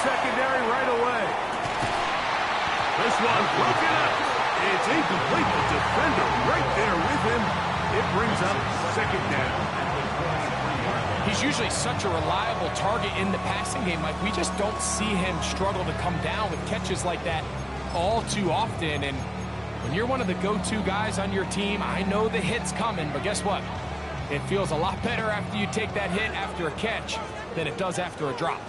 secondary right away. This one broken up. It's incomplete. The defender right there with him. It brings up second down. He's usually such a reliable target in the passing game. Like, we just don't see him struggle to come down with catches like that all too often. And when you're one of the go-to guys on your team, I know the hit's coming, but guess what? It feels a lot better after you take that hit after a catch than it does after a drop.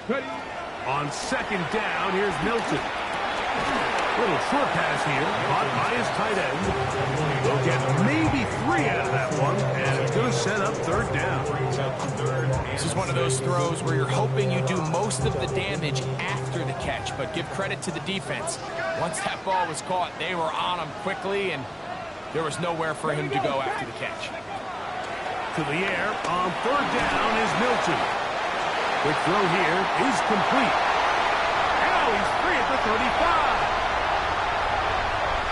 Ready. On second down, here's Milton. Little short pass here, caught by his tight end. They'll get maybe 3 out of that one, and it's going to set up third down. This is one of those throws where you're hoping you do most of the damage after the catch, but give credit to the defense. Once that ball was caught, they were on him quickly, and there was nowhere for him to go after the catch. To the air on third down is Milton. Quick throw here is complete. Now he's free at the 35.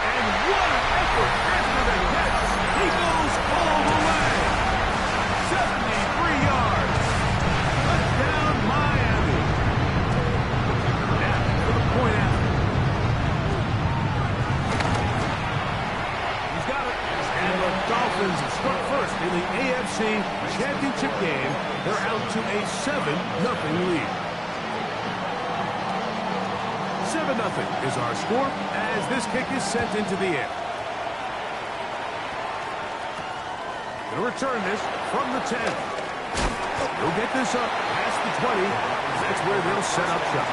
And what an effort after the catch. He goes all the way. 73 yards. Touchdown, Miami. Now for the point after. He's got it. And the Dolphins struck first in the AFC Championship game. They're out to a 7-0 lead. 7-0 is our score as this kick is sent into the air. Going to return this from the 10. They'll get this up past the 20. That's where they'll set up shop.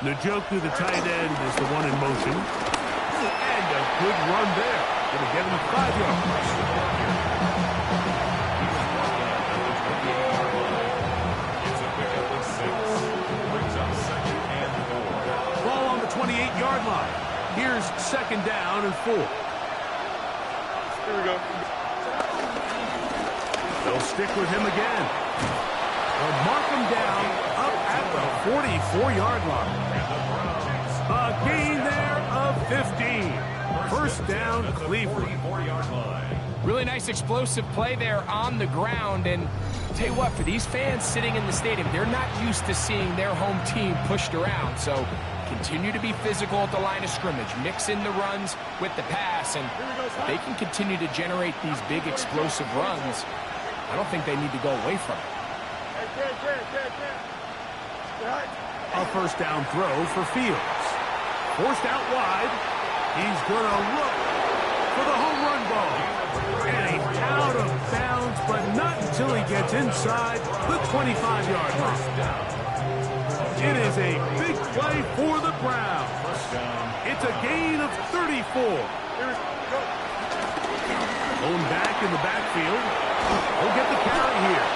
The joke through the tight end is the one in motion. And a good run there. Going to get him 5 yards. Ball on the 28-yard line. Here's second down and 4. Here we go. They'll stick with him again. They'll mark him down up at the 44-yard line. A gain there of 15. First down, Cleveland. Really nice explosive play there on the ground. And I'll tell you what, for these fans sitting in the stadium, they're not used to seeing their home team pushed around. So continue to be physical at the line of scrimmage. Mix in the runs with the pass. And if they can continue to generate these big explosive runs, I don't think they need to go away from it. A first down throw for Fields. Forced out wide. He's going to look for the home run ball. And he's out of bounds, but not until he gets inside the 25-yard line. It is a big play for the Browns. It's a gain of 34. Going back in the backfield. They'll get the carry here.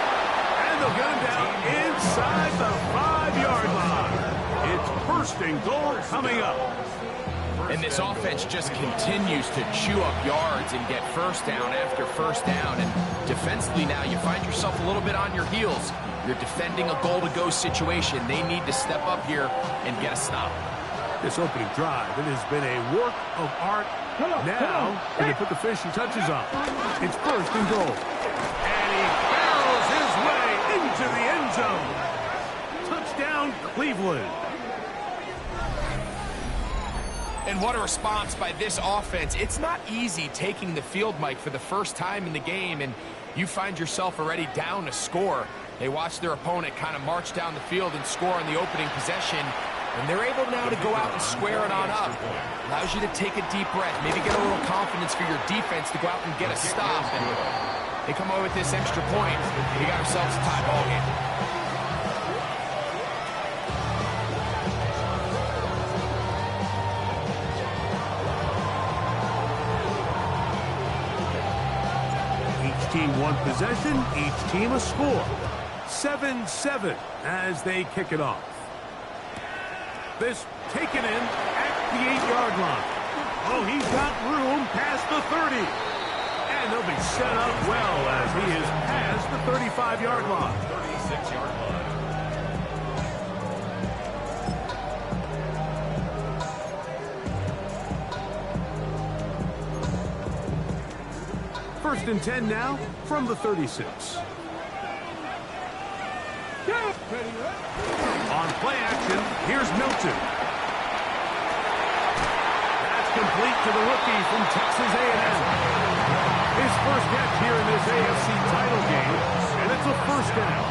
And they'll get him down inside the 5-yard line. It's first and goal coming up. And this offense just continues to chew up yards and get first down after first down. And defensively now, you find yourself a little bit on your heels. You're defending a goal-to-go situation. They need to step up here and get a stop. This opening drive, it has been a work of art. Now, they put the finishing touches on. It's first and goal. And he barrels his way into the end zone. Touchdown, Cleveland. And what a response by this offense. It's not easy taking the field, Mike, for the first time in the game, and you find yourself already down a score. They watch their opponent kind of march down the field and score on the opening possession, and they're able now to go out and square it on up. Allows you to take a deep breath, maybe get a little confidence for your defense to go out and get a stop. And they come away with this extra point. We got ourselves a tie ball game. Team one possession, each team a score. 7-7 as they kick it off. This taken in at the 8-yard line. Oh, he's got room past the 30. three. And they'll be set up well as he is past the 35-yard line. 36-yard line. First and 10 now from the 36. On play action, here's Milton. That's complete to the rookie from Texas A&M. His first catch here in this AFC title game, and it's a first down.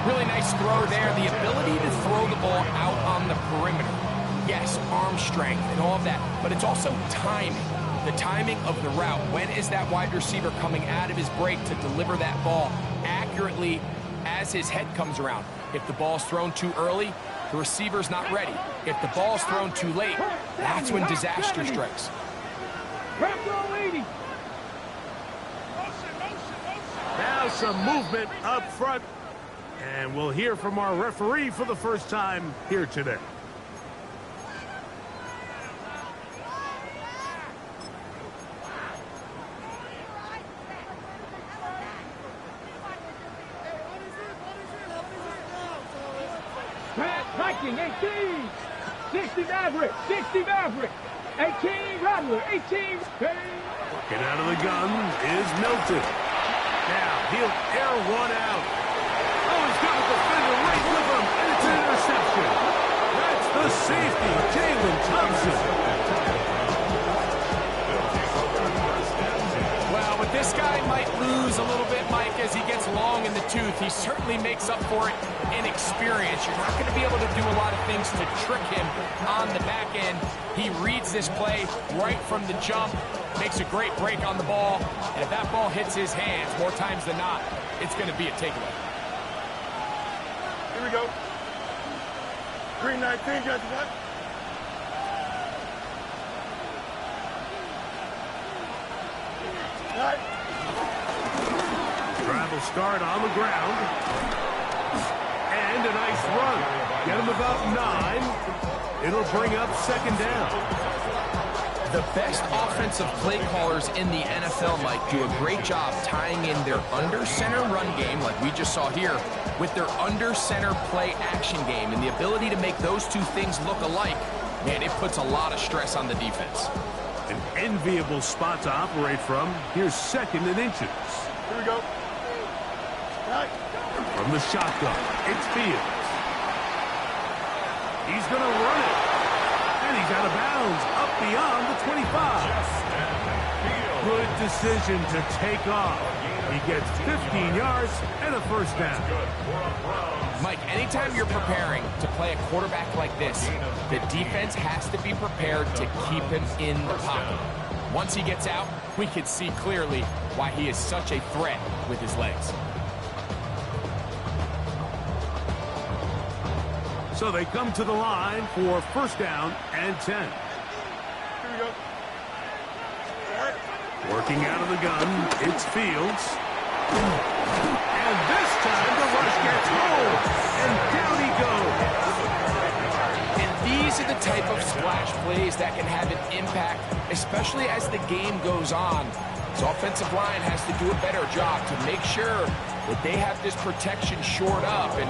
Really nice throw there. The ability to throw the ball out on the perimeter. Yes, arm strength and all of that, but it's also timing. The timing of the route. When is that wide receiver coming out of his break to deliver that ball accurately as his head comes around? If the ball's thrown too early, the receiver's not ready. If the ball's thrown too late, that's when disaster strikes. Now some movement up front, and we'll hear from our referee for the first time here today. Viking, 18, 60 Maverick, 18 Rattler, 18. Get out of the gun is Milton. Now he'll air one out. Oh, he's got a defender right with him, and it's an interception. That's the safety, Jalen Thompson. Well, with this guy might lose a little bit, Mike, as he gets long in the tooth. He certainly makes up for it in experience. You're not going to be able to do a lot of things to trick him on the back end. He reads this play right from the jump, makes a great break on the ball, and if that ball hits his hands more times than not, it's going to be a takeaway. Here we go. Green 19, judge what? Right. Drive will start on the ground. And a nice run. Get him about 9. It'll bring up second down. The best offensive play callers in the NFL, Mike, do a great job tying in their under-center run game, like we just saw here, with their under-center play action game. And the ability to make those two things look alike, man, it puts a lot of stress on the defense. An enviable spot to operate from. Here's second and inches. Here we go. Right. From the shotgun, it's Fields. He's going to run it. And he's out of bounds, up beyond the 25. Good decision to take off. He gets 15 yards and a first down. Mike, anytime you're preparing to play a quarterback like this, the defense has to be prepared to keep him in the pocket. Once he gets out, we can see clearly why he is such a threat with his legs. So they come to the line for first down and 10. Here we go. Right. Working out of the gun, it's Fields. And this time the rush gets home. And down he goes. And these are the type of splash plays that can have an impact, especially as the game goes on. His offensive line has to do a better job to make sure that they have this protection shored up and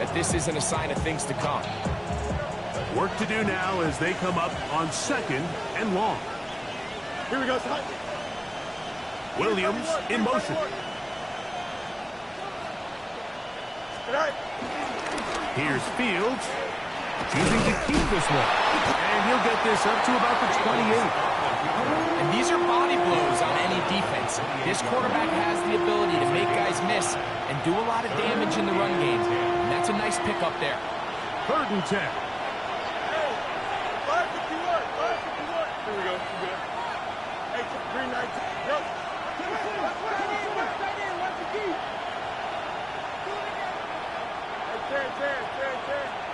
that this isn't a sign of things to come. Work to do now as they come up on second and long. Here we go, son. Williams in motion. Right. Here's Fields, choosing to keep this one. And he'll get this up to about the 28. And these are body blows on any defense. This quarterback has the ability to make guys miss and do a lot of damage in the run game. And that's a nice pick up there. Third and 10. Hey, 551. 551. Here we go. Hey, 319. Go.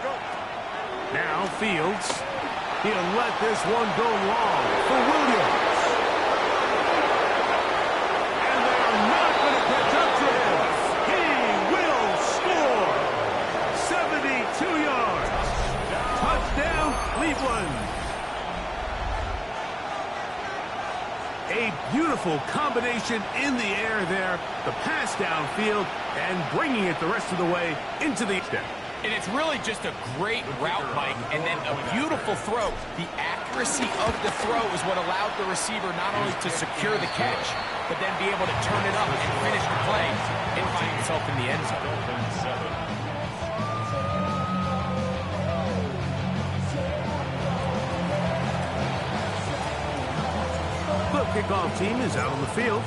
Go. Now Fields. He'll let this one go long for Williams. And they are not going to catch up to him. He will score. 72 yards. Touchdown, Cleveland. A beautiful combination in the air there. The pass downfield and bringing it the rest of the way into the step. And it's really just a great route, Mike, and then a beautiful throw. The accuracy of the throw is what allowed the receiver not only to secure the catch, but then be able to turn it up and finish the play and find himself in the end zone. The kickoff team is out on the field,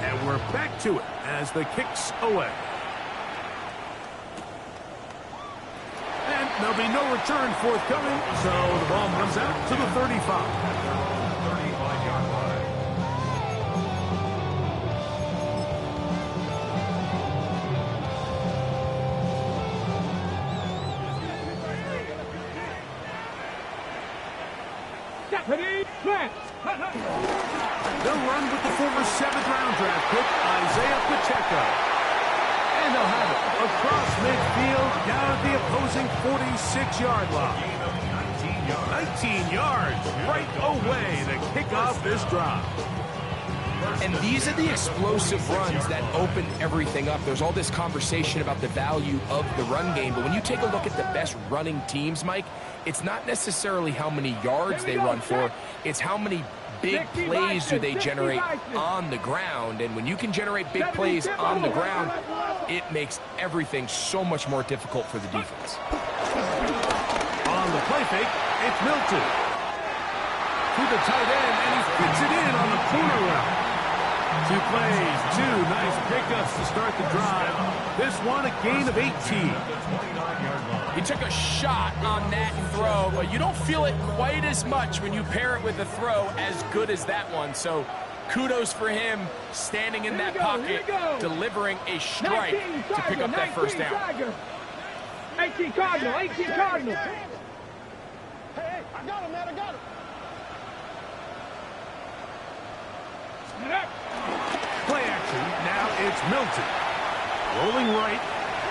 and we're back to it as the kick's away. And there'll be no return forthcoming, so the ball comes out to the 35. 35-yard line. Deputy flat. They'll run with the former 7th-round draft pick, Isaiah Pacheco. And they'll have it across midfield, down at the opposing 46-yard line. 19 yards right away to kick off this drive. And these are the explosive runs that open everything up. There's all this conversation about the value of the run game, but when you take a look at the best running teams, Mike, it's not necessarily how many yards they run for, it's how many big plays do they generate on the ground. And when you can generate big plays on the ground, it makes everything so much more difficult for the defense. On the play fake, it's Milton. To the tight end, and he fits it in on the corner route. 2 plays, 2 nice pickups to start the drive. This one a gain of 18. He took a shot on that throw, but you don't feel it quite as much when you pair it with a throw as good as that one. So kudos for him standing in that pocket, delivering a strike to pick up that first down. 18 Cardinal, 18 Cardinal. Hey, I got him, man, I got him. Play action, now it's Milton. Rolling right,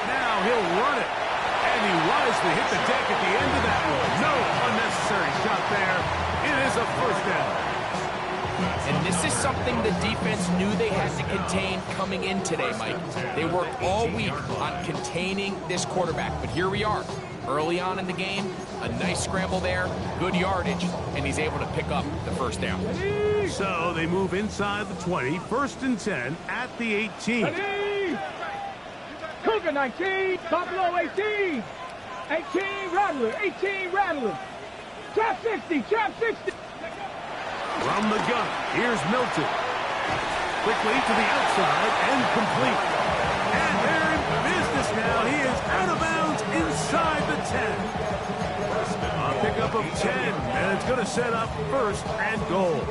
now he'll run it. And he wisely hit the deck at the end of that one. No unnecessary shot there. It is a first down. And this is something the defense knew they had to contain coming in today, Mike. They worked all week on containing this quarterback, but here we are. Early on in the game, a nice scramble there, good yardage, and he's able to pick up the first down. So they move inside the 20, 1st and 10 at the 18. Cougar 19, Buffalo 18. 18 Rattler, 18 Rattler. Trap 60, trap 60. From the gun, here's Milton. Quickly to the outside and complete. And they're in business now. He is out of bounds inside the 10. A pickup of 10, and it's going to set up 1st and goal.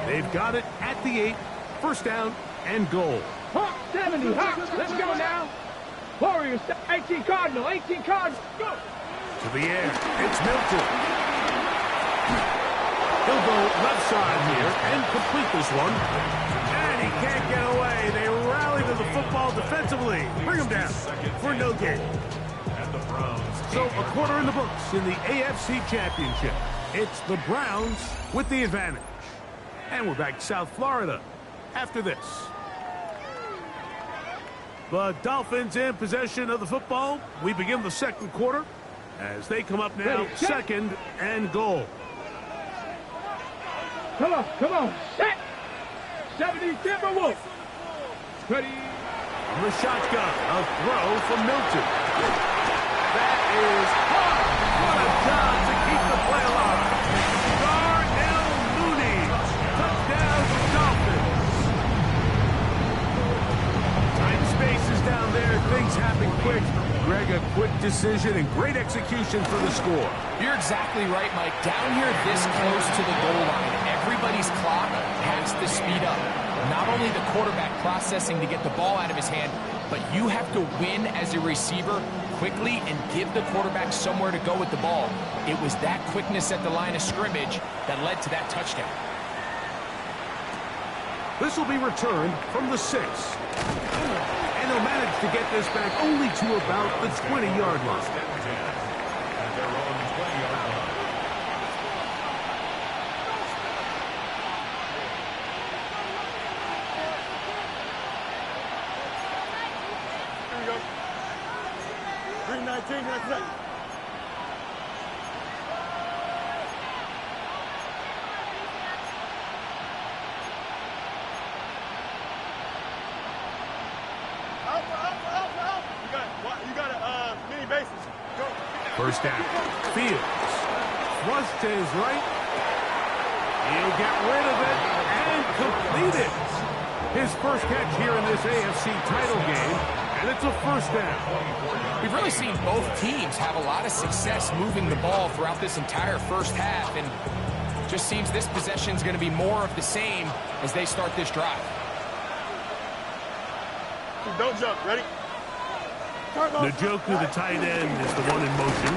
They've got it at the 8, 1st down and goal. Hawk 70, Hawk, let's go now. Warriors, 18 Cardinal, 18 Cardinal, go. To the air, it's Milton. He'll go left side here and complete this one. And he can't get away. They rally to the football defensively. Bring him down for no gain. So a quarter in the books in the AFC Championship. It's the Browns with the advantage. And we're back to South Florida after this. The Dolphins in possession of the football. We begin the 2nd quarter as they come up now, 2nd and goal. Come on, set. 70 Timberwolves. Ready. From the shotgun, a throw from Milton. That is hard. What a job to keep the play alive. Darnell Mooney. Touchdown Dolphins. Tight spaces down there. Things happen quick. Greg, a quick decision and great execution for the score. You're exactly right, Mike. Down here this close to the goal line, everybody's clock has to speed up. Not only the quarterback processing to get the ball out of his hand, but you have to win as a receiver quickly and give the quarterback somewhere to go with the ball. It was that quickness at the line of scrimmage that led to that touchdown. This will be returned from the 6. And they'll manage to get this back only to about the 20-yard line. 319, that's it. You got mini bases. Go. First down. Fields. Thrust to his right. He'll get rid of it and complete it. His first catch here in this AFC title game, and it's a first down. We've really seen both teams have a lot of success moving the ball throughout this entire first half, and just seems this possession is going to be more of the same as they start this drive. Don't jump. Ready? Njoku, the tight end, is the one in motion.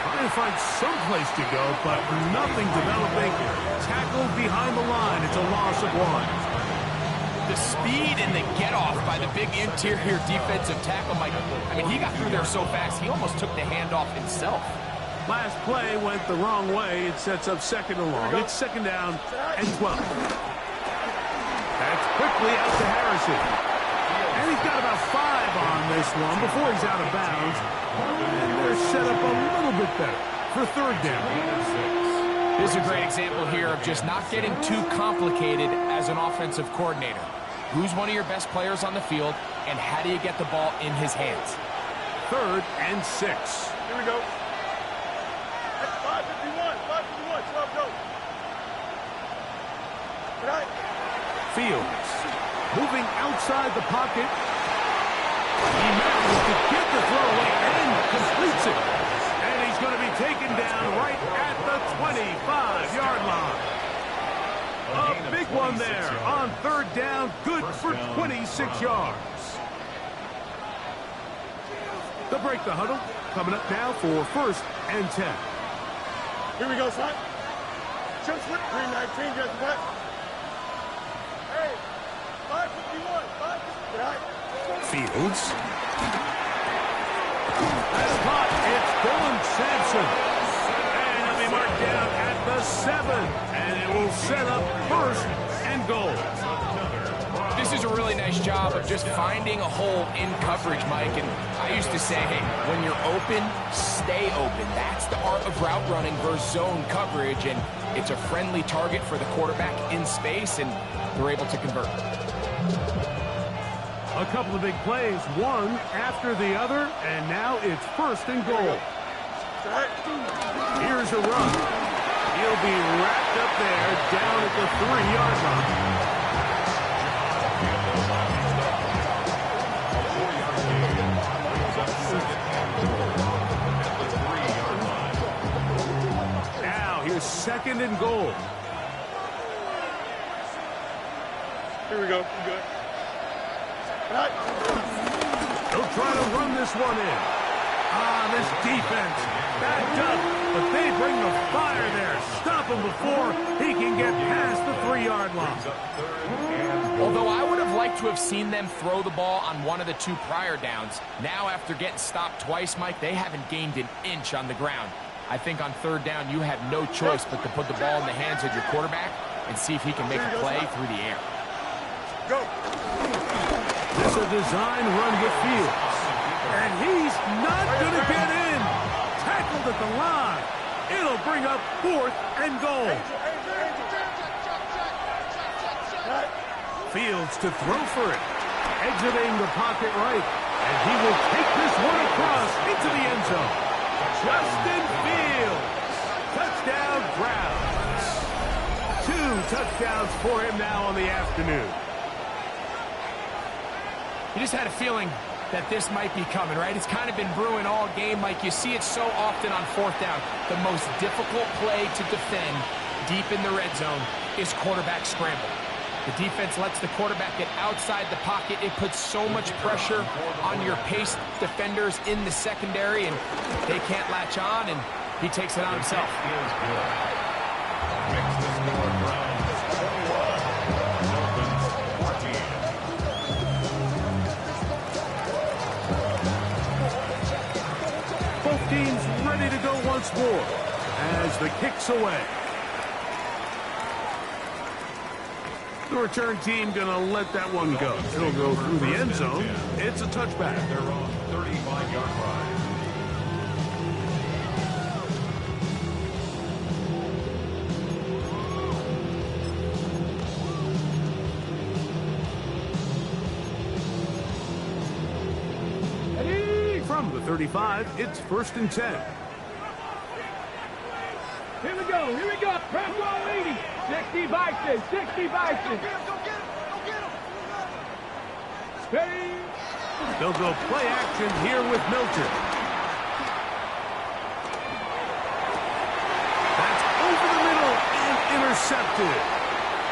Trying to find some place to go, but nothing developing. Tackled behind the line. It's a loss of 1. The speed and the get-off by the big interior defensive tackle, Mike. I mean, he got through there so fast, he almost took the handoff himself. Last play went the wrong way. It sets up second and long. It's second down and 12. That's quickly out to Harrison. And he's got about 5 on this one before he's out of bounds. And they're set up a little bit better for third down. This is a great example here of just not getting too complicated as an offensive coordinator. Who's one of your best players on the field, and how do you get the ball in his hands? Third and 6. Here we go. 551, 12 go. Right. Fields moving outside the pocket. He manages to get the throw away and completes it. And he's going to be taken down right at the 25-yard line. A big one there on third down, good for 26 yards. They'll break the huddle. Coming up now for first and 10. Here we go, son. Jump slip, 319, just what? Hey, 551, 551. Right. Fields. That's caught. It's Dylan Sampson. And he'll be marked down at the 7. And it will set up first and goal. This is a really nice job of just finding a hole in coverage, Mike. And I used to say, hey, when you're open, stay open. That's the art of route running versus zone coverage. And it's a friendly target for the quarterback in space, and they're able to convert. A couple of big plays, one after the other, and now it's first and goal. Here's a run. He'll be wrapped up there down at the 3-yard line. Now here's second and goal. Here we go. We're good. Right. They'll try to run this one in. This defense backed up, but they bring the fire there. Stop him before he can get past the 3-yard line. Although I would have liked to have seen them throw the ball on one of the 2 prior downs, now after getting stopped twice, Mike, they haven't gained an inch on the ground. I think on third down, you have no choice but to put the ball in the hands of your quarterback and see if he can make a play through the air. Go. This is a design run with Fields. And he's not going to get in. Tackled at the line. It'll bring up fourth and goal. Fields to throw for it. Exiting the pocket right. And he will take this one across into the end zone. Justin Fields. Touchdown Browns. 2 touchdowns for him now on the afternoon. You just had a feeling that this might be coming, right? It's kind of been brewing all game, Mike. You see it so often on fourth down. The most difficult play to defend deep in the red zone is quarterback scramble. The defense lets the quarterback get outside the pocket. It puts so much pressure on your paced defenders in the secondary, and they can't latch on, and he takes it on himself. Teams ready to go once more as the kick's away. The return team going to let that one go. It'll go through the end zone. It's a touchback. Their own 35-yard line. From the 35, it's 1st and 10. Here we go, here we go. Press 180. 60 Bison, 60 Bison. Ready? They'll go play action here with Milton. That's over the middle and intercepted.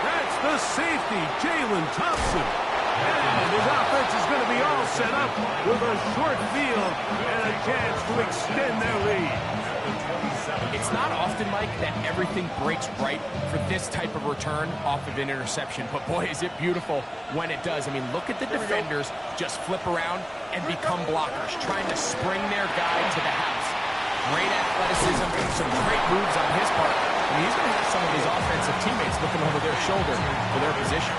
That's the safety, Jalen Thompson. And his offense is going to be all set up with a short field and a chance to extend their lead. It's not often, Mike, that everything breaks right for this type of return off of an interception. But, boy, is it beautiful when it does. I mean, look at the defenders just flip around and become blockers, trying to spring their guy to the house. Great athleticism, some great moves on his part. I mean, he's going to have some of his offensive teammates looking over their shoulder for their position.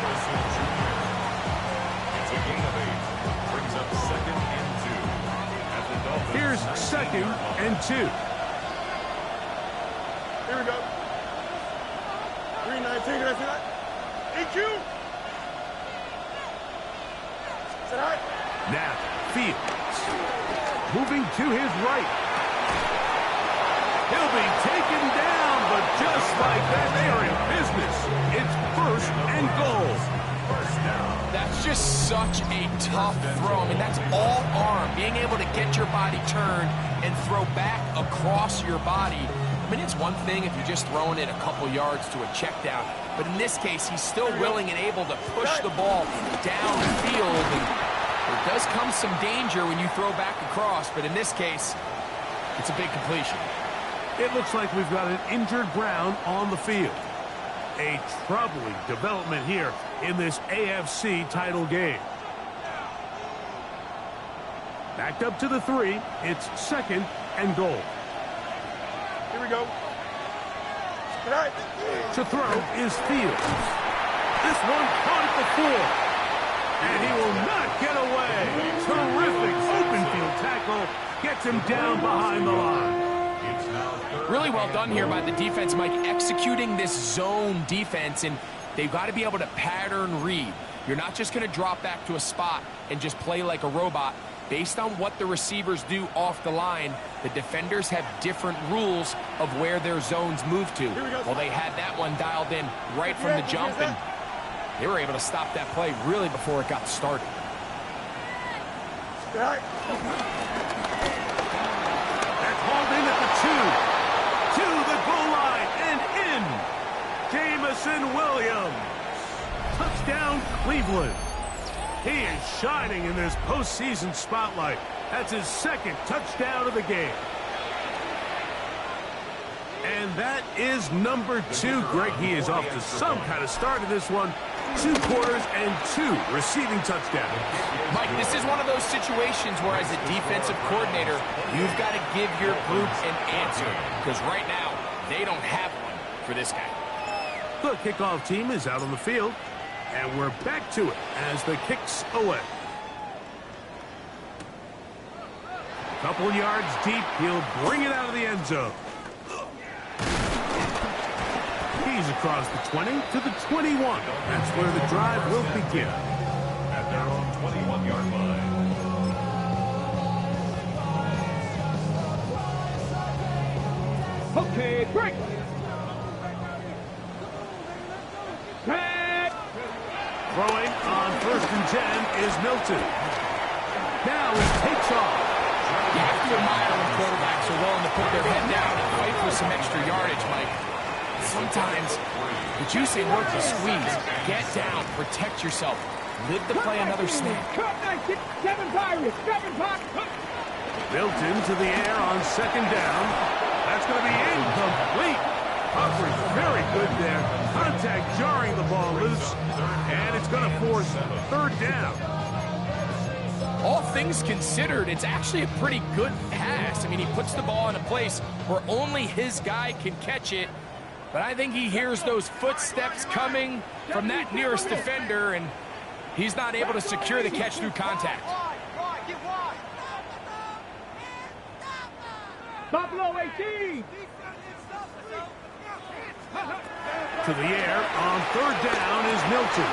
It's a gain of 8. Brings up 2nd and 2. Here's 2nd and 2. Here we go. 3-9, take it, that's it. EQ. Set high. Now, Fields. Moving to his right. He'll be taken down, but just like that, they are in business. It's 1st and goal. That's just such a tough throw. I mean, that's all arm. Being able to get your body turned and throw back across your body. I mean, it's one thing if you're just throwing it a couple yards to a check down, but in this case, he's still willing and able to push the ball downfield. And there does come some danger when you throw back across, but in this case, it's a big completion. It looks like we've got an injured Brown on the field. A troubling development here in this AFC title game. Backed up to the 3, it's 2nd and goal. Here we go. Set high. To throw is Fields. This one caught at the 4. And he will not get away. Terrific open field tackle. Gets him down behind the line. Really well done here by the defense, Mike, executing this zone defense, and they've got to be able to pattern read. You're not just going to drop back to a spot and just play like a robot. Based on what the receivers do off the line, the defenders have different rules of where their zones move to. Well, they had that one dialed in right from the jump, and they were able to stop that play really before it got started. That's hauled in at the 2. To the goal line and in. Jamison Williams. Touchdown, Cleveland. He is shining in this postseason spotlight. That's his 2nd touchdown of the game. And that is number 2. Greg, he is off to some kind of start in this one. 2 quarters and 2 receiving touchdowns. Mike, this is one of those situations where as a defensive coordinator, you've got to give your group an answer. Because right now, they don't have one for this guy. The kickoff team is out on the field. And we're back to it as the kick's away. Couple yards deep, he'll bring it out of the end zone. He's across the 20 to the 21. That's where the drive will begin. At their own 21-yard line. Okay, break. Set. Throwing on 1st and 10 is Milton. Now he takes off. You have to admire when quarterbacks are willing to put their head down and fight for some extra yardage, Mike. Sometimes the juice ain't worth the squeeze. Get down, protect yourself, live to play another snap. Seven Pirates. Milton to the air on 2nd down. That's going to be incomplete. Coverage very good there. Contact jarring the ball loose. And it's going to force 3rd down. All things considered, it's actually a pretty good pass. I mean, he puts the ball in a place where only his guy can catch it. But I think he hears those footsteps coming from that nearest defender, and he's not able to secure the catch through contact. Buffalo 18. To the air on third down is Milton.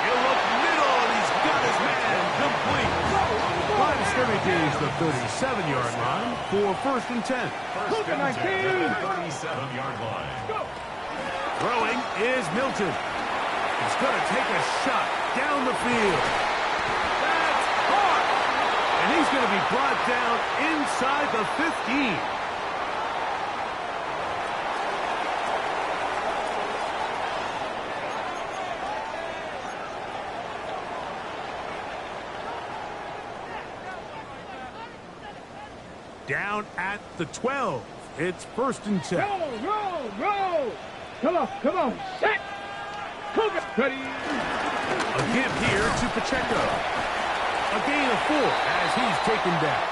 He'll look middle, and he's got his man complete. Line of scrimmage is the 37-yard line for 1st and 10. First and 10 at the 37-yard line. Throwing is Milton. He's going to take a shot down the field. That's caught. And he's going to be brought down inside the 15. Down at the 12. It's 1st and 10. Roll. Come on. Set. Cougar. Ready. A give here to Pacheco. A gain of 4 as he's taken down.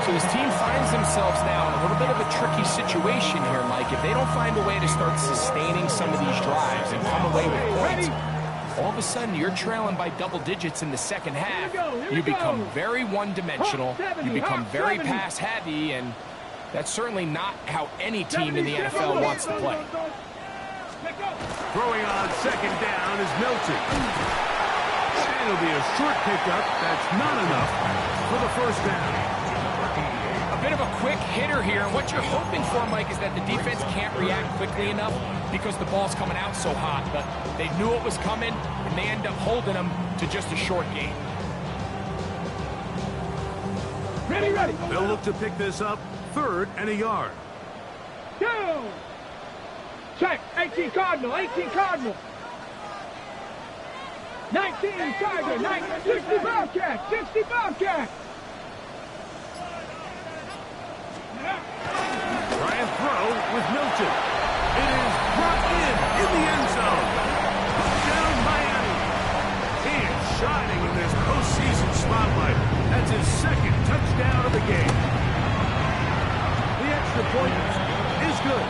So his team finds themselves now in a little bit of a tricky situation here, Mike. If they don't find a way to start sustaining some of these drives and come away with points, all of a sudden you're trailing by double digits in the second half. You become very one-dimensional. You become very pass-heavy, and that's certainly not how any team in the NFL wants to play. Throwing on 2nd down is Milton. And it'll be a short pickup. That's not enough for the 1st down. A bit of a quick hitter here. What you're hoping for, Mike, is that the defense can't react quickly enough because the ball's coming out so hot. But they knew it was coming, and they end up holding them to just a short gain. Ready. They'll look to pick this up 3rd and a yard. Down. Check. 18 Cardinal. 19 Tiger. 60 Bobcat. Try and throw with Milton. It is brought in the end zone. Down Miami. He is shining in this postseason spotlight. That's his 2nd touchdown of the game. The extra point is good.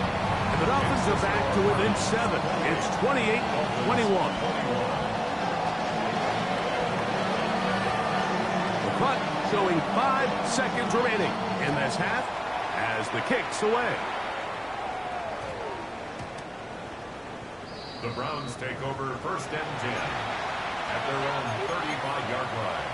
And the Dolphins are back to within 7. It's 28-21. The clock showing 5 seconds remaining in this half as the kick's away. The Browns take over 1st and 10 at their own 35-yard line.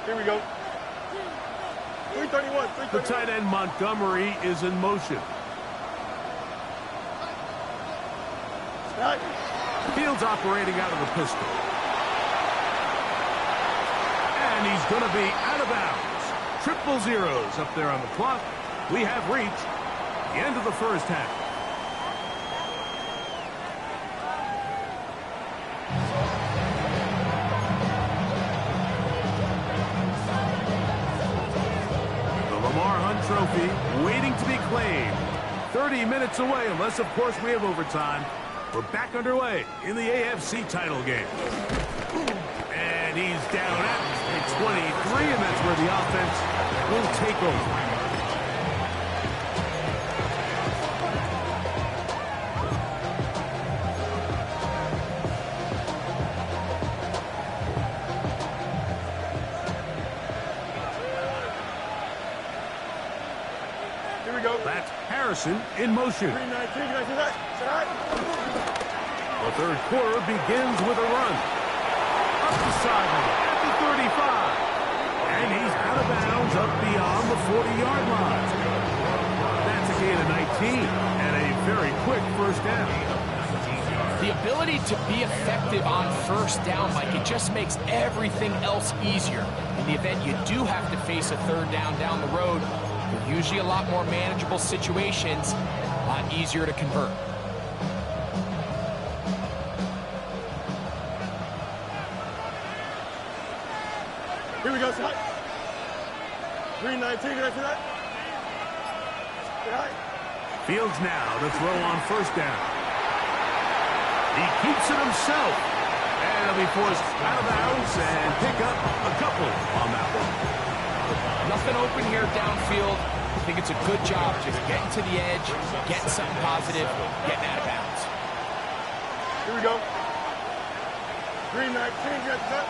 Here we go. 331. The tight end Montgomery is in motion. Fields operating out of the pistol. And he's going to be out of bounds. Triple zeros up there on the clock. We have reached the end of the 1st half. Trophy waiting to be claimed. 30 minutes away, unless, of course, we have overtime. We're back underway in the AFC title game. And he's down at 23, and that's where the offense will take over. That's Harrison in motion. 319, can I see that? The 3rd quarter begins with a run. Up the sideline at the 35. And he's out of bounds up beyond the 40-yard line. That's a gain of 19 and a very quick 1st down. The ability to be effective on 1st down, Mike, it just makes everything else easier. In the event you do have to face a 3rd down the road, they're usually a lot more manageable situations, a lot easier to convert. Here we go, Scott. 319, can I see that? Fields now to throw on first down. He keeps it himself. And he'll be forced out of bounds and pick up a couple on that one. Nothing open here downfield. I think it's a good job just getting to the edge, getting something positive, getting out of bounds. Here we go. 319, get set.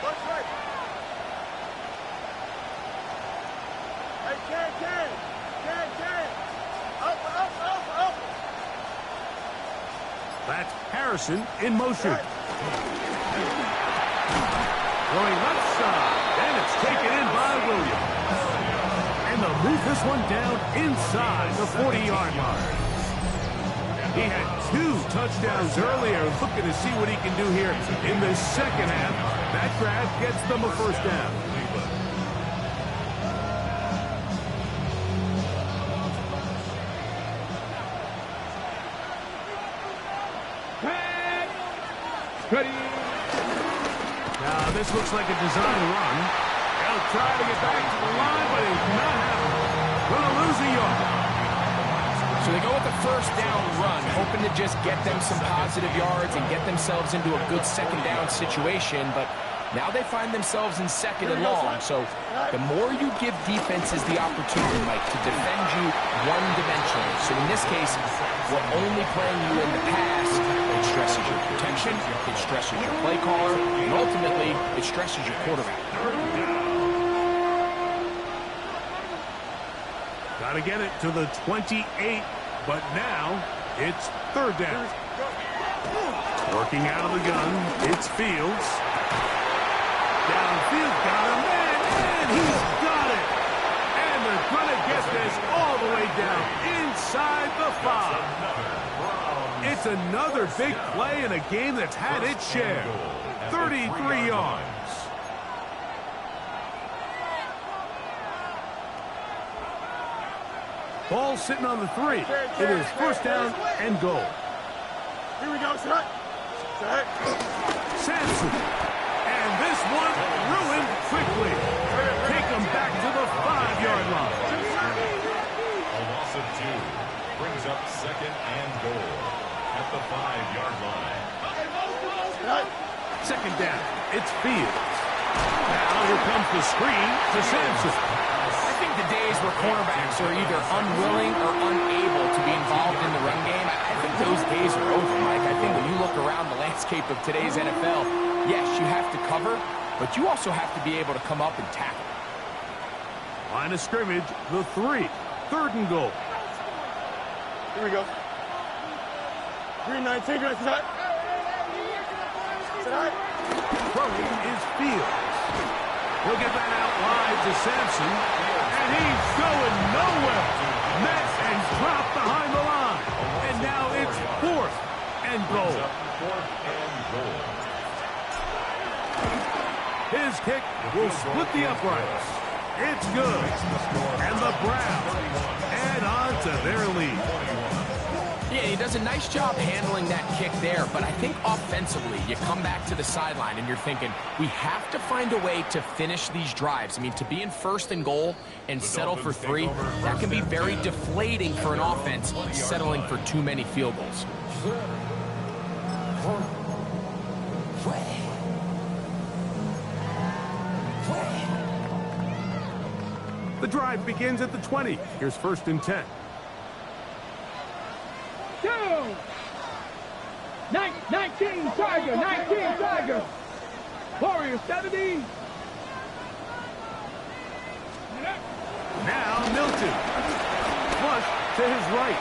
What's right? Hey, Ken. Up. That's Harrison in motion. Going left side, and it's taken in by Williams. And they'll move this one down inside the 40-yard line. He had 2 touchdowns earlier, looking to see what he can do here in the second half. That grab gets them a first down. Ready. Now, this looks like a design run. They'll try to get back to the line, but it's not happening. Going to lose a yard. So they go with the first down run, hoping to just get them some positive yards and get themselves into a good second down situation, but now they find themselves in second and long. So the more you give defenses the opportunity, Mike, to defend you one-dimensionally. So in this case, we're only playing you in the pass. It stresses your protection, it stresses your play caller, and ultimately, it stresses your quarterback. Got to get it to the 28, but now it's third down. Working out of the gun, it's Fields. Downfield, got him, and he's got it. And they're going to get this all the way down inside the 5. It's another big play in a game that's had its share. 33 yards. Ball sitting on the 3. It is first down and goal. Here we go, set. Sampson. And this one ruined quickly. Take them back to the 5-yard line. A loss of 2 brings up second and goal at the 5-yard line. Second down. It's Fields. Now here comes the screen to Sampson. I think the days where cornerbacks are either unwilling or unable to be involved in the run game, I think those days are over, Mike. I think when you look around the landscape of today's NFL, yes, you have to cover, but you also have to be able to come up and tackle. Line of scrimmage, the 3. Third and goal. Here we go. 319, get set. Throwing is Fields. He'll get that out wide to Sampson. And he's going nowhere. Met and dropped behind the line. And now it's fourth and goal. His kick will split the uprights. It's good. And the Browns add on to their lead. Yeah, he does a nice job handling that kick there, but I think offensively, you come back to the sideline and you're thinking, we have to find a way to finish these drives. I mean, to be in first and goal and settle for 3, that can be very deflating for an offense, settling for too many field goals. The drive begins at the 20. Here's first and 10. 19 Tiger. Warriors 70. Now Milton. Flush to his right.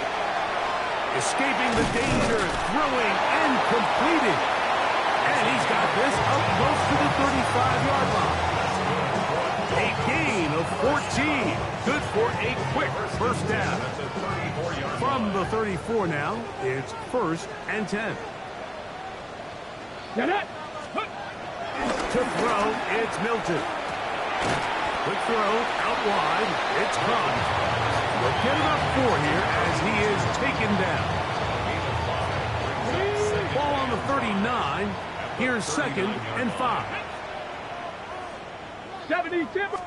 Escaping the danger, throwing and completing. And he's got this up close to the 35-yard line. A gain of 14. Good for a quick first down. From the 34 now, it's first and 10. To throw, it's Milton. Quick throw, out wide, it's caught. We'll get it up 4 here as he is taken down. Ball on the 39. Here's second and 5. 70 Timber.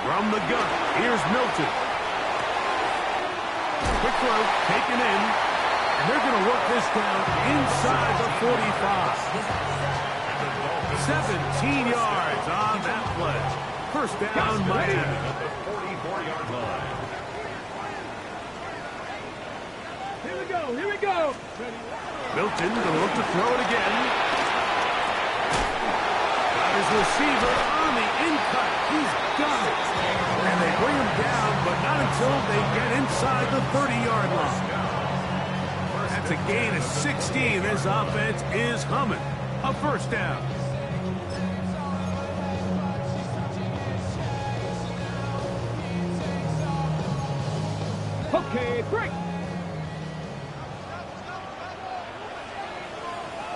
From the gun, here's Milton. Quick throw, taken in. And they're going to work this down inside the 45. 17 yards on that play. First down, Miami. At the 44-yard line. Here we go. Milton going to look to throw it again. Got his receiver on the in-cut. He's got it. And they bring him down, but not until they get inside the 30-yard line. That's a gain of 16. This offense is humming. A first down. Okay, break.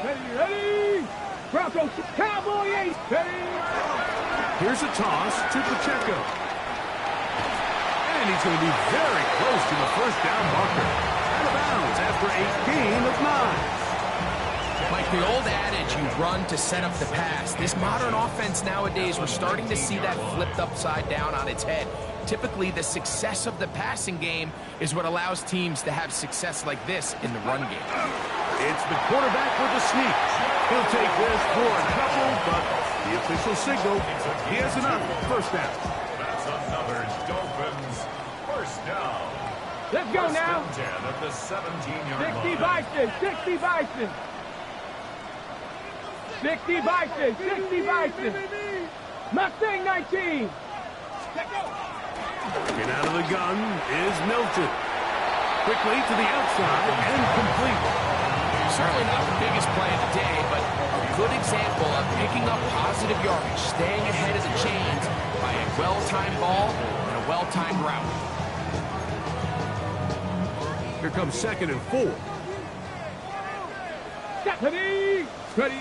Ready. Broncos, Cowboy 8. Ready. Here's a toss to Pacheco. And he's going to be very close to the first down marker. Out of bounds after a gain of 9. Like the old adage, you run to set up the pass. This modern offense nowadays, we're starting to see that flipped upside down on its head. Typically, the success of the passing game is what allows teams to have success like this in the run game. It's the quarterback with the sneak. He'll take this for a couple, but the official signal, he has enough. First down. That's another Dolphins first down. Let's go now. 10 at the 17-yard 60 line. Bison, 60 Bison. 60 Bison, 60 Bison. Mustang 19. Get out of the gun is Milton. Quickly to the outside and complete. Certainly not the biggest play of the day, but a good example of picking up positive yardage, staying ahead of the chains by a well-timed ball and a well-timed route. Here comes 2nd and 4. Ready. Ready.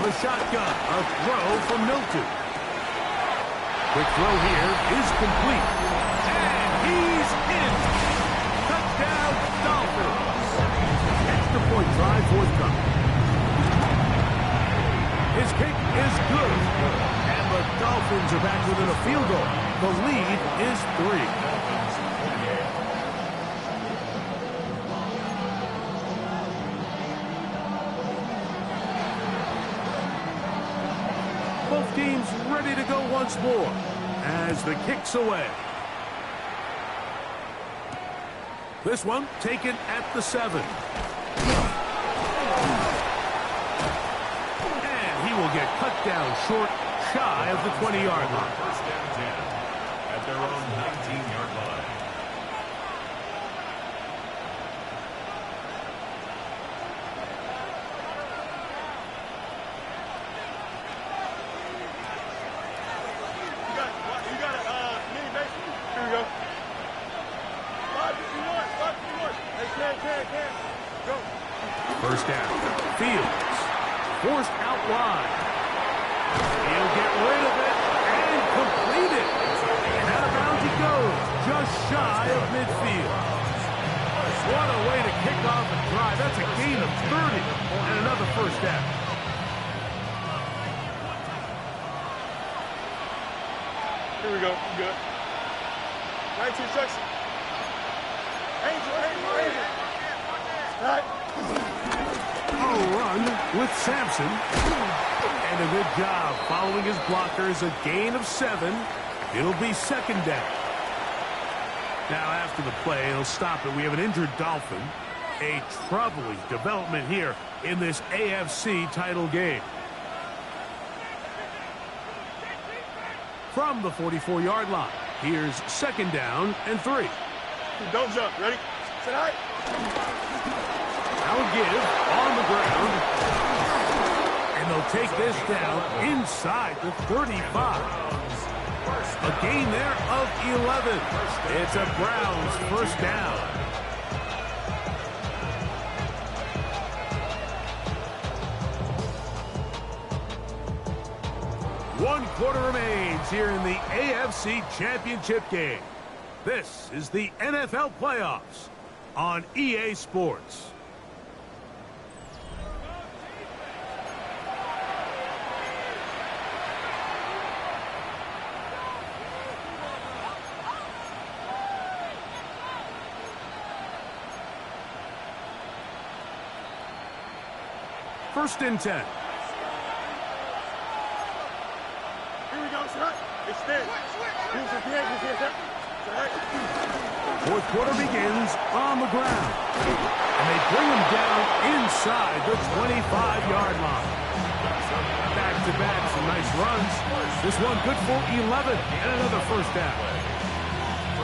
The shotgun, a throw from Milton. Quick throw here is complete. And he's in. Touchdown, Dolphins. Extra point drive forthcoming. His kick is good. And the Dolphins are back within a field goal. The lead is 3. Both teams ready to go once more as the kick's away. This one taken at the 7. And he will get cut down short, shy of the 20-yard line. First down 10 at their own 19-yard line. First down. Fields. Forced out wide. He'll get rid of it and complete it. And out of bounds he goes. Just shy of midfield. What a way to kick off a drive. That's a gain of 30. And another first down. Here we go. Good. 19 seconds. Angel. All right. A run with Sampson. And a good job following his blockers. A gain of 7. It'll be second down. Now after the play, he'll stop it. We have an injured Dolphin. A troubling development here in this AFC title game. From the 44-yard line, here's second down and 3. Don't jump. Ready? Sit high. Now a give on the ground. And they'll take this down inside the 35. A gain there of 11. It's a Browns first down. One quarter remains here in the AFC Championship game. This is the NFL playoffs on EA Sports. First and 10. Here we go, shot. Extend. Use your hand, use your hand. Fourth quarter begins on the ground. And they bring him down inside the 25-yard line. Back-to-back, some nice runs. This one good for 11 and another first down.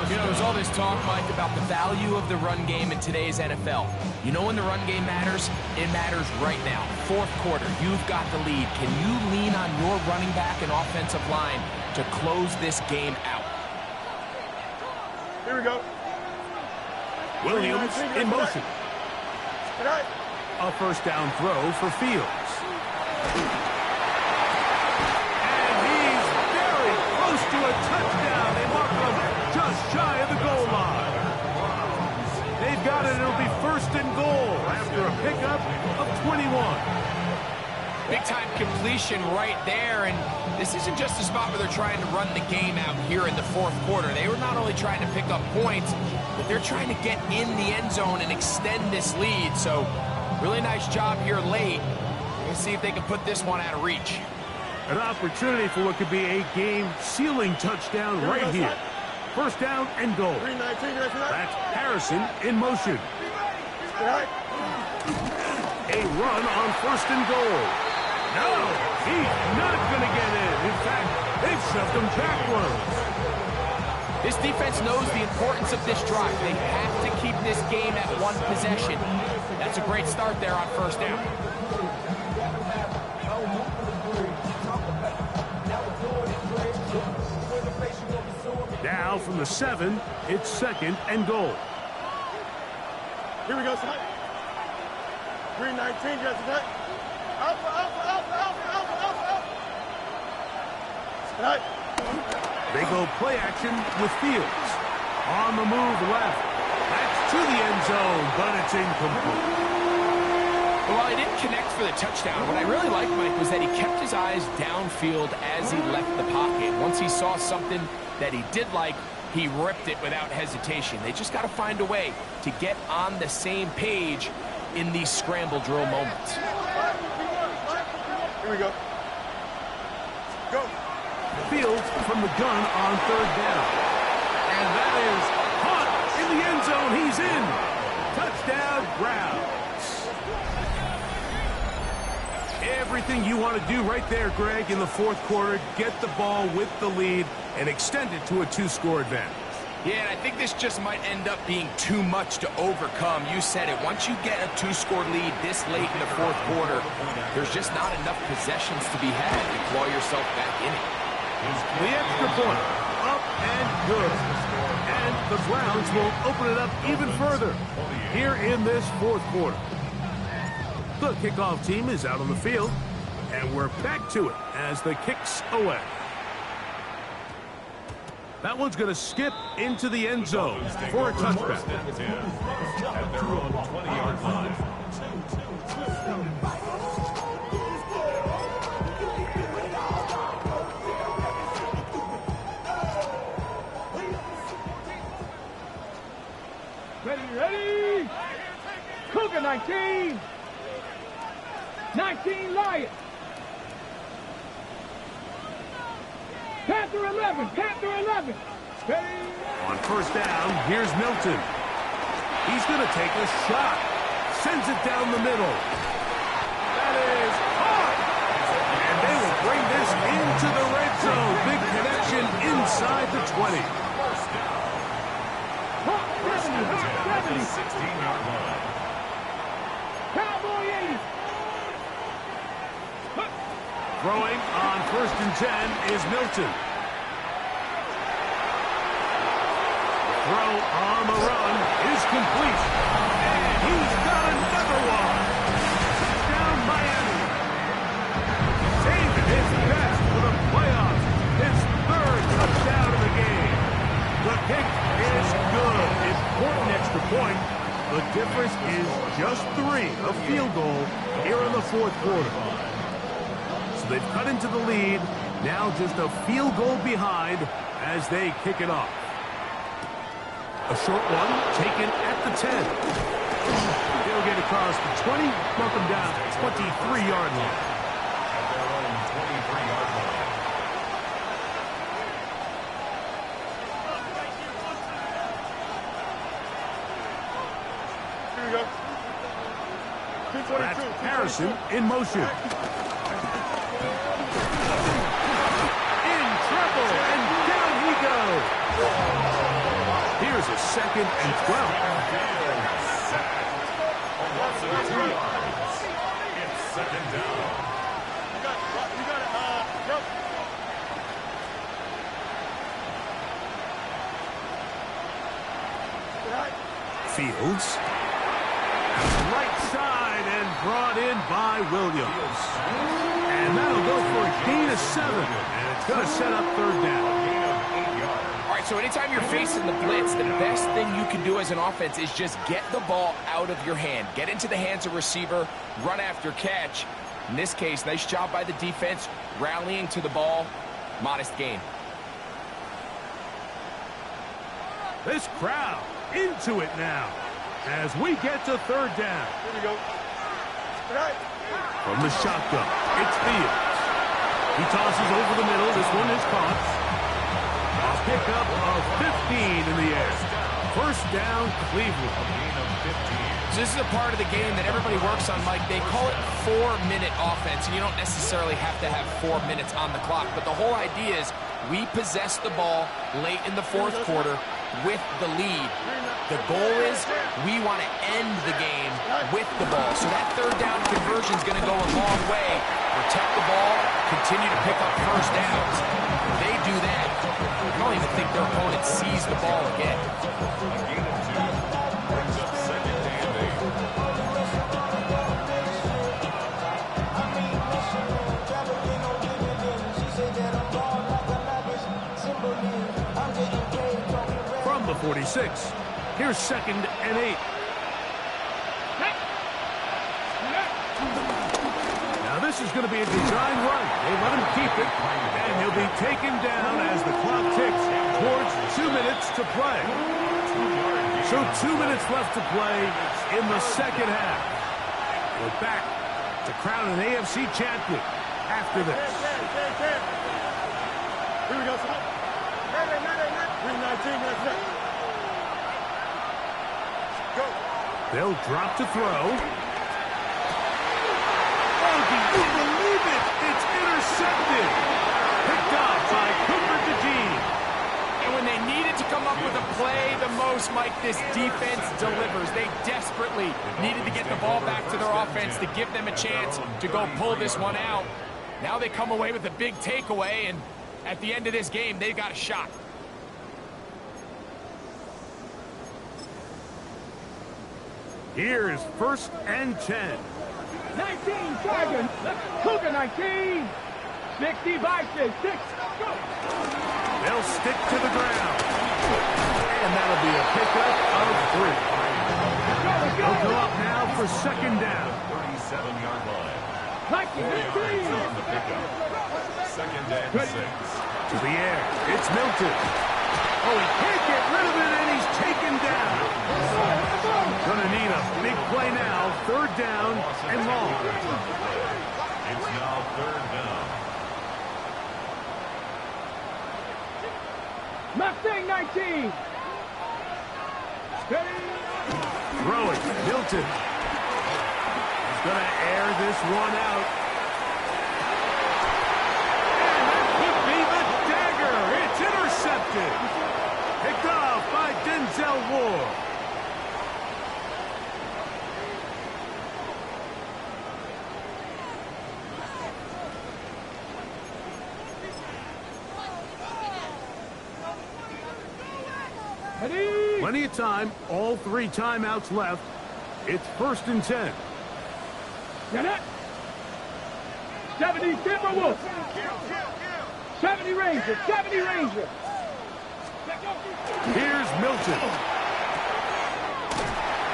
You know, there's all this talk, Mike, about the value of the run game in today's NFL. You know when the run game matters? It matters right now. Fourth quarter, you've got the lead. Can you lean on your running back and offensive line to close this game out? Here we go. Williams in motion. A first down throw for Fields. And he's very close to a touchdown. They mark him just shy of the goal line. They've got it. It'll be first and goal after a pickup of 21. Big-time completion right there, and this isn't just a spot where they're trying to run the game out here in the fourth quarter. They were not only trying to pick up points, but they're trying to get in the end zone and extend this lead. So, really nice job here late. Let's see if they can put this one out of reach. An opportunity for what could be a game-sealing touchdown right here. First down and goal. That's Harrison in motion. A run on first and goal. No, he's not going to get in. In fact, they've shoved him backwards. This defense knows the importance of this drive. They have to keep this game at one possession. That's a great start there on first down. Now from the 7, it's second and goal. Here we go, son. 319, just that. Alpha. They go play action with Fields. On the move left. That's to the end zone, but it's incomplete. Well, while he didn't connect for the touchdown, what I really liked, Mike, was that he kept his eyes downfield as he left the pocket. Once he saw something that he did like, he ripped it without hesitation. They just got to find a way to get on the same page in these scramble drill moments. Here we go. Go. Fields from the gun on third down. And that is caught in the end zone. He's in. Touchdown, Browns. Everything you want to do right there, Greg, in the fourth quarter. Get the ball with the lead and extend it to a 2-score advantage. Yeah, and I think this just might end up being too much to overcome. You said it. Once you get a 2-score lead this late in the fourth quarter, there's just not enough possessions to be had to claw yourself back in it. The extra point, up and good. And the Browns will open it up even further here in this fourth quarter. The kickoff team is out on the field, and we're back to it as the kick's away. That one's going to skip into the end zone for a touchback. At their own 20-yard line. Ready. Cougar 19. 19 Lions. Panther 11. Ready. On first down, here's Milton. He's going to take a shot. Sends it down the middle. That is caught. And they will bring this into the red zone. Big connection inside the 20. 16-yard line. Cowboy 80. Throwing on first and 10 is Milton. Throw on the run is complete. And he's got another one. Down Miami. David is back for the playoffs. His third touchdown of the game. The kick is good. Important extra point. The difference is just 3, a field goal here in the fourth quarter. So they've cut into the lead. Now just a field goal behind as they kick it off. A short one taken at the 10. He'll get across the 20, knock him down to 23-yard line. At their own 23-yard line. Here we go. 222. That's Harrison in motion. In trouble, and down he goes. Here's a 2nd and 12. A loss of 2 yards. It's 2nd down. You got it. Yep. Fields. Right side and brought in by Williams. And that'll go for a gain of 7. And it's going to set up 3rd down. Gain of 8 yards. All right, so anytime you're facing the blitz, the best thing you can do as an offense is just get the ball out of your hand. Get into the hands of receiver, run after catch. In this case, nice job by the defense, rallying to the ball. Modest gain. This crowd into it now as we get to 3rd down. Here we go. Right. From the shotgun, it's Fields. He tosses over the middle. This one is caught. A pickup of 15 in the air. 1st down, Cleveland. Gain of 15. So this is a part of the game that everybody works on, Mike. They call it 4-minute offense, and you don't necessarily have to have 4 minutes on the clock. But the whole idea is we possess the ball late in the 4th quarter with the lead. The goal is we want to end the game with the ball. So that 3rd down conversion is going to go a long way. Protect the ball, continue to pick up 1st downs. If they do that, I don't even think their opponent sees the ball again. A gain of 2 brings up 2nd and 8. From the 46, here's 2nd and 8. Now this is going to be a design run. They let him keep it, and he'll be taken down as the clock ticks towards 2 minutes to play. So 2 minutes left to play in the 2nd half. We're back to crown an AFC champion after this. Here we go. 319. That's it. Go. They'll drop to throw. Oh, do you believe it? It's intercepted. Picked off by Cooper DeJean. And when they needed to come up with a play the most, Mike, this defense delivers. They desperately needed to get the ball back to their offense to give them a chance to go pull this one out. Now they come away with a big takeaway, and at the end of this game, they've got a shot. Here's 1st and 10. 19, Tiger. Cougar 19. 60 Vices. 6. Go. They'll stick to the ground. And that'll be a pickup of 3. They'll go up now for 2nd down. 37-yard line. 19, 4 yards on the pickup. 2nd and 6. To the air, it's Milton. Oh, he can't get rid of it, and he's taken down. Gonna need a big play now. 3rd down and long. It's now 3rd down. Mustang 19. Steady. Throwing, Milton. He's gonna air this one out. And that could be the dagger. It's intercepted. Picked off by Denzel Ward. Plenty of time. All 3 timeouts left. It's 1st and 10. Get it. 70 Timberwolves. 70 Rangers. 70 Rangers. Here's Milton.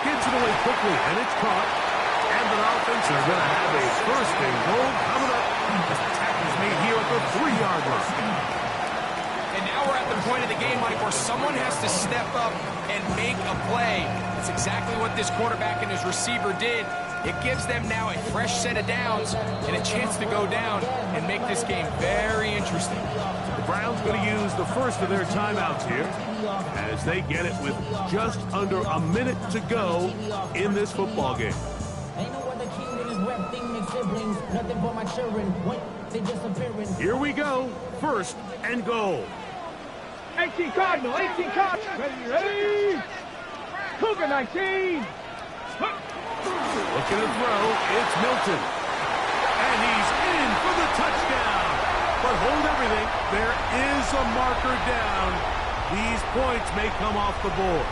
Gets it away quickly, and it's caught. And the offense is going to have a 1st and goal coming up. This tackle's made here at the 3-yard line. And now now we're at the point of the game, Mike, where someone has to step up and make a play. That's exactly what this quarterback and his receiver did. It gives them now a fresh set of downs and a chance to go down and make this game very interesting. The Browns going to use the first of their timeouts here as they get it with just under a minute to go in this football game. Here we go. First and goal. 18 Cardinal, 18 Cardinal. Ready? Cougar 19. Looking to throw, it's Milton. And he's in for the touchdown. But hold everything, there is a marker down. These points may come off the board.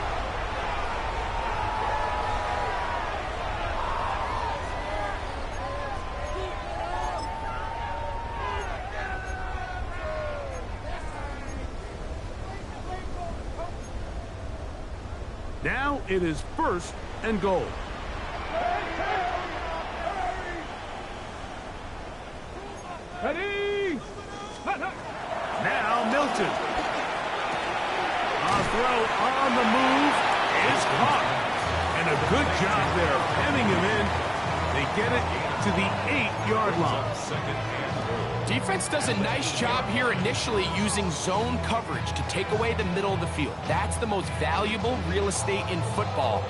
Now it is first and goal. Ready? Now Milton. A throw on the move is caught. And a good job there, penning him in. They get it to the 8-yard line. Second and goal. Defense does a nice job here initially using zone coverage to take away the middle of the field. That's the most valuable real estate in football.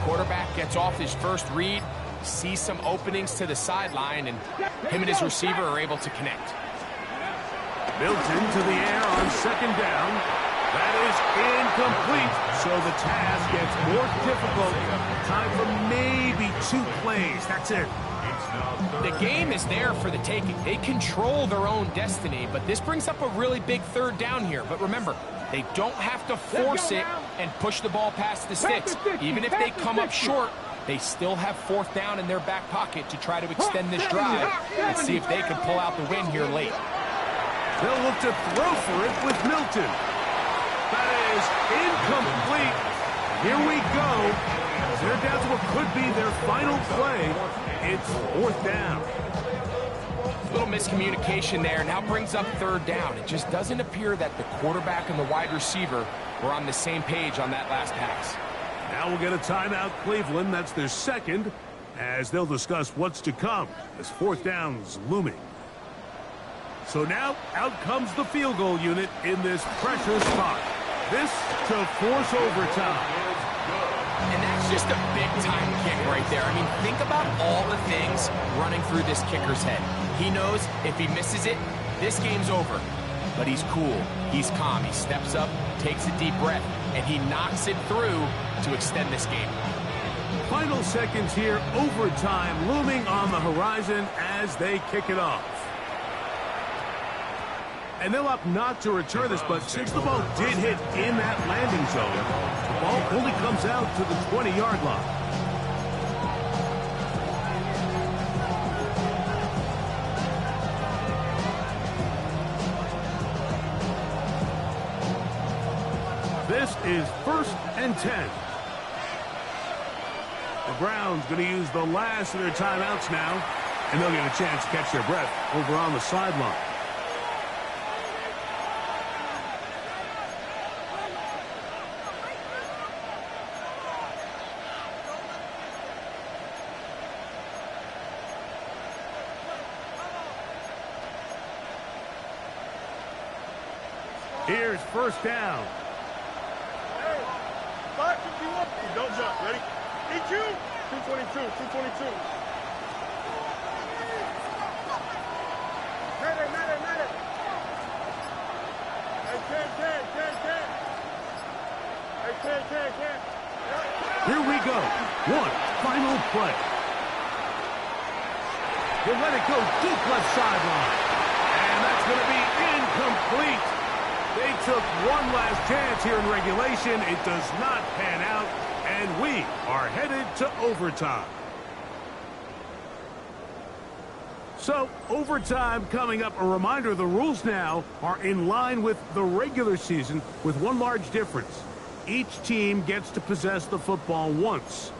Quarterback gets off his first read, sees some openings to the sideline, and him and his receiver are able to connect. Milton to the air on second down. That is incomplete, so the task gets more difficult. Time for maybe 2 plays. That's it. The game is there for the taking. They control their own destiny, but this brings up a really big third down here. But remember, they don't have to force it and push the ball past the sticks. Even if they come up short, they still have fourth down in their back pocket to try to extend this drive and see if they can pull out the win here late. They'll look to throw for it with Milton. That is incomplete. Here we go. They're down to what could be their final play. It's fourth down. A little miscommunication there. Now brings up third down. It just doesn't appear that the quarterback and the wide receiver were on the same page on that last pass. Now we'll get a timeout, Cleveland. That's their second, as they'll discuss what's to come as fourth down's looming. So now out comes the field goal unit in this pressure spot. This to force overtime. And that's just a big-time kick right there. I mean, think about all the things running through this kicker's head. He knows if he misses it, this game's over. But he's cool. He's calm. He steps up, takes a deep breath, and he knocks it through to extend this game. Final seconds here, overtime looming on the horizon as they kick it off. And they'll opt not to return this, but since the ball did hit in that landing zone, the ball only comes out to the 20-yard line. This is first and 10. The Browns going to use the last of their timeouts now, and they'll get a chance to catch their breath over on the sideline. Here's first down. Hey, 551. Don't jump. Ready? Eat you. 222. 222. Matter. Hey, 10. Hey, 10. Here we go. One final play. He'll let it go deep left sideline. And that's going to be incomplete. They took one last chance here in regulation. It does not pan out, and we are headed to overtime. So, overtime coming up. A reminder, the rules now are in line with the regular season with one large difference. Each team gets to possess the football once.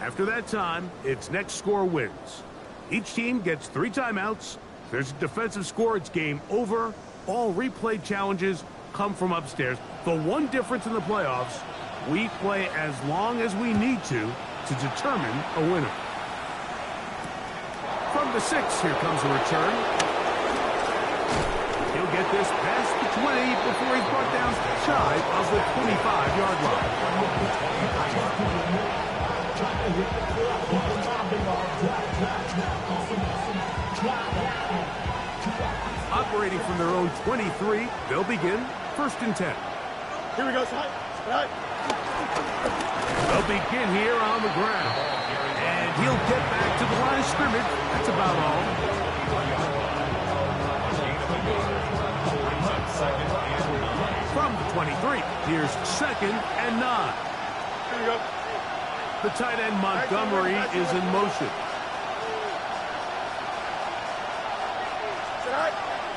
After that time, its next score wins. Each team gets 3 timeouts. If there's a defensive score, it's game over. All replay challenges come from upstairs. The one difference in the playoffs, we play as long as we need to determine a winner. From the 6, here comes a return. He'll get this past the 20 before he's brought down shy of the 25-yard line. Operating from their own 23, they'll begin 1st and 10. Here we go, side. Right. They'll begin here on the ground. And he'll get back to the line of scrimmage. That's about all. From the 23, here's 2nd and 9. Here we go. The tight end Montgomery is in motion.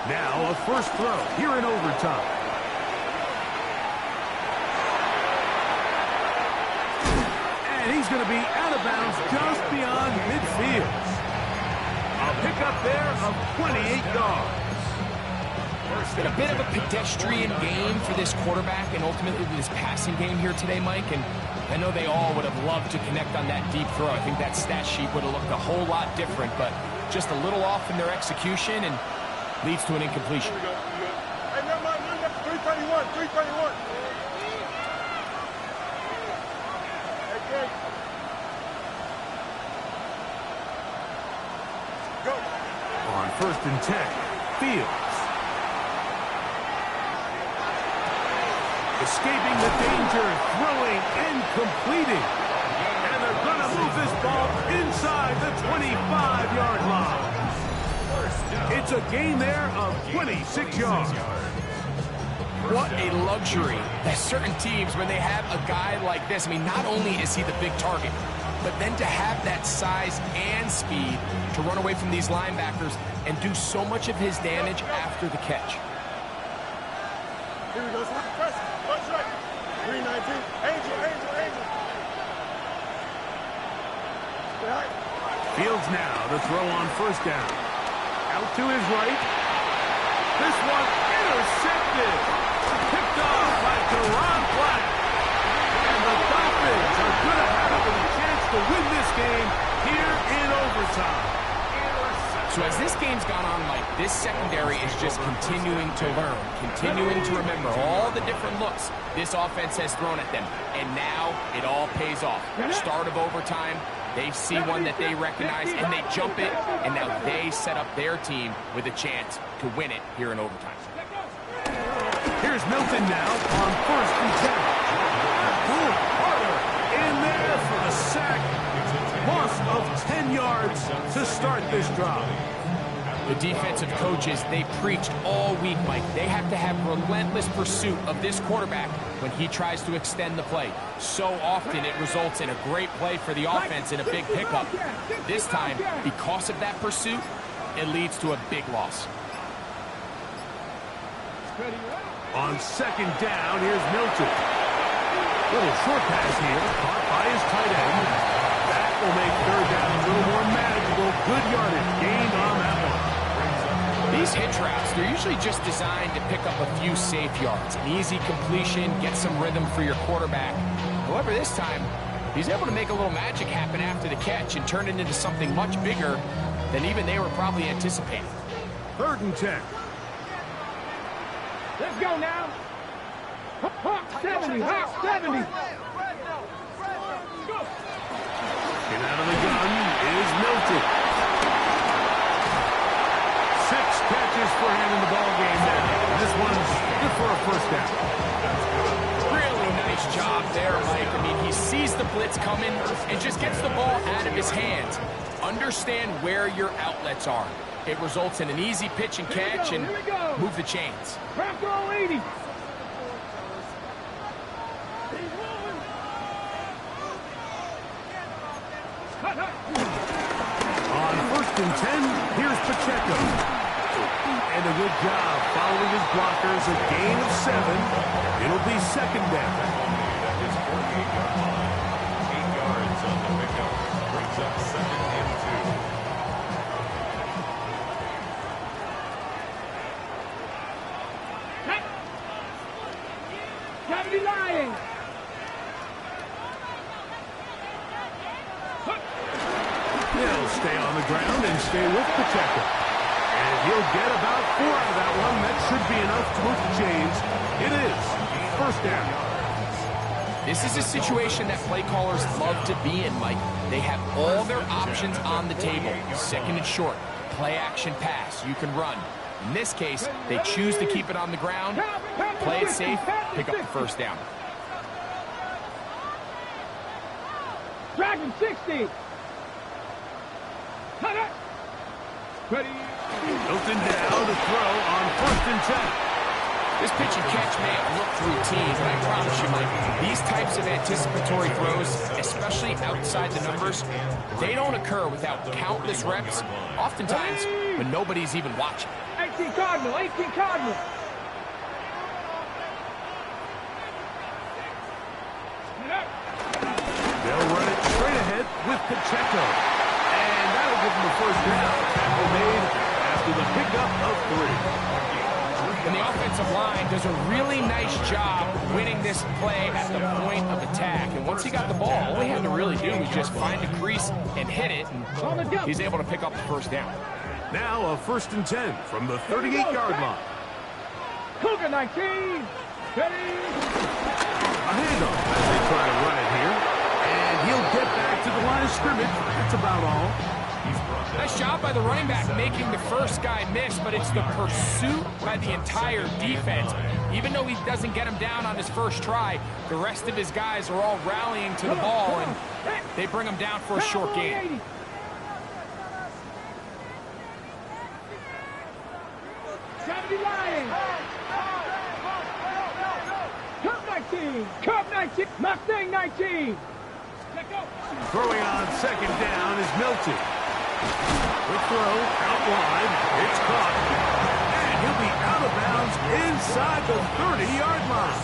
Now a first throw here in overtime. And he's going to be out of bounds just beyond midfield. A pickup there of 28 yards. It's been a bit of a pedestrian game for this quarterback and ultimately this passing game here today, Mike. And I know they all would have loved to connect on that deep throw. I think that stat sheet would have looked a whole lot different, but just a little off in their execution and leads to an incompletion. Here we go. Hey, never mind. 331. 331. Okay. Go. On 1st and 10, Fields. Escaping the danger, throwing and completing. And they're going to move this ball inside the 25-yard line. It's a gain there of 26 yards. What a luxury that certain teams, when they have a guy like this, I mean, not only is he the big target, but then to have that size and speed to run away from these linebackers and do so much of his damage after the catch. Here we go. Press. Watch right. 319. Angel. Right. Fields now to throw on 1st down. Out to his right. This one intercepted. Picked off by Deron Black. And the Dolphins are going to have a chance to win this game here in overtime. So as this game's gone on, Mike, this secondary is just continuing to learn, continuing to remember all the different looks this offense has thrown at them. And now it all pays off. Start of overtime, they see one that they recognize, and they jump it, and now they set up their team with a chance to win it here in overtime. Here's Milton now on 1st and 10. Boom, Carter in there for the sack. Loss of 10 yards to start this drive. The defensive coaches, they preached all week, Mike. They have to have relentless pursuit of this quarterback when he tries to extend the play. So often it results in a great play for the offense and a big pickup. This time, because of that pursuit, it leads to a big loss. On 2nd down, here's Milton. Little short pass here, caught by his tight end. That will make 3rd down a little more manageable. Good yardage gained on that one. These hitch routes, they're usually just designed to pick up a few safe yards. An easy completion, get some rhythm for your quarterback. However, this time, he's able to make a little magic happen after the catch and turn it into something much bigger than even they were probably anticipating. 3rd and 10. Let's go now. Hawk 70, Hawk 70. And out of the gun is Milton. 6 catches for him in the ballgame now. This one's good for a 1st down. Really nice job there, Mike. I mean, he sees the blitz coming and just gets the ball out of his hands. Understand where your outlets are. It results in an easy pitch and catch and move the chains. Bronco 80. On 1st and 10, here's Pacheco. And a good job following his blockers. A gain of 7. It'll be 2nd down. At his 48-yard line, 8 yards on the pickup. Brings up 2nd and 2. stay on the ground and stay with Pacheco. And he'll get about 4 out of that one. That should be enough to move the chains. It is first down. This is a situation that play callers love to be in, Mike. They have all their options on the table. Second and short, play action pass, you can run. In this case, they choose to keep it on the ground, play it safe, pick up the first down. Dragon 60. Ready. Hilton down to throw on first and 10. This pitch and catch may have looked routine, but I promise you, Mike, these types of anticipatory throws, especially outside the numbers, they don't occur without countless reps, oftentimes when nobody's even watching. 18 Cardinal, 18 Cardinal. They'll run it straight ahead with Pacheco. And that'll give them the first down. Tackle made after the pickup of 3. And the offensive line does a really nice job winning this play at the point of attack. And once he got the ball, all he had to really do was just find a crease and hit it. And he's able to pick up the first down. Now a first and 10 from the 38-yard line. Cougar 19. Ready. A handoff as they try to run it here. And he'll get back to the line of scrimmage. That's about all. Nice job by the running back making the first guy miss, but it's the pursuit by the entire defense. Even though he doesn't get him down on his first try, the rest of his guys are all rallying to the ball, and they bring him down for a short gain. Cup 19. Cup 19. Mustang 19. Throwing on second down is Milton. Quick throw, out wide, it's caught. And he'll be out of bounds inside the 30-yard line.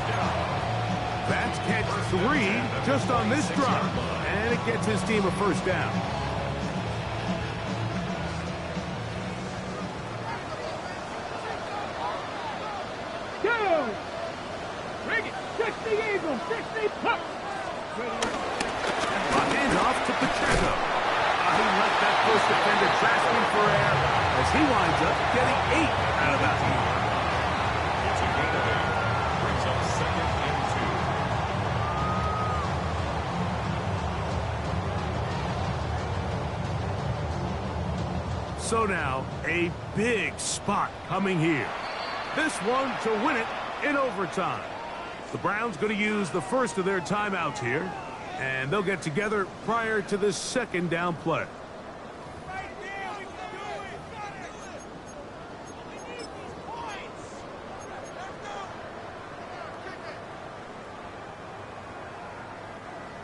That's catch 3 just on this drive. And it gets his team a first down. Go! Bring it! 60 Eagles! 60 Pup! A handoff to Pacheco. He left that first defender grasping for air as he winds up getting 8 out of that. It's a gain of 8. Brings up second and 2. So now, a big spot coming here. This one to win it in overtime. The Browns going to use the first of their timeouts here, and they'll get together prior to this second down play.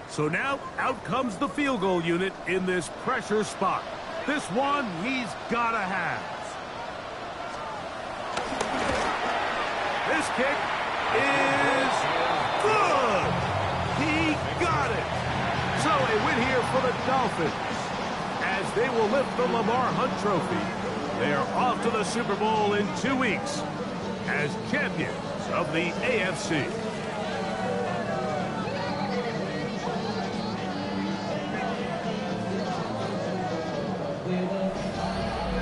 So now, out comes the field goal unit in this pressure spot. This one, he's got to have. This kick is good. He got it. So a win here for the Dolphins as they will lift the Lamar Hunt Trophy. They are off to the Super Bowl in 2 weeks as champions of the AFC.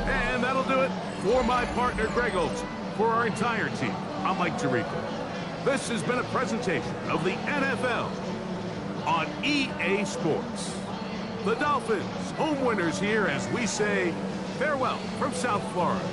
And that'll do it for my partner, Greg Olson. For our entire team, I'm Mike Tirico. This has been a presentation of the NFL on EA Sports. The Dolphins, home winners here as we say farewell from South Florida.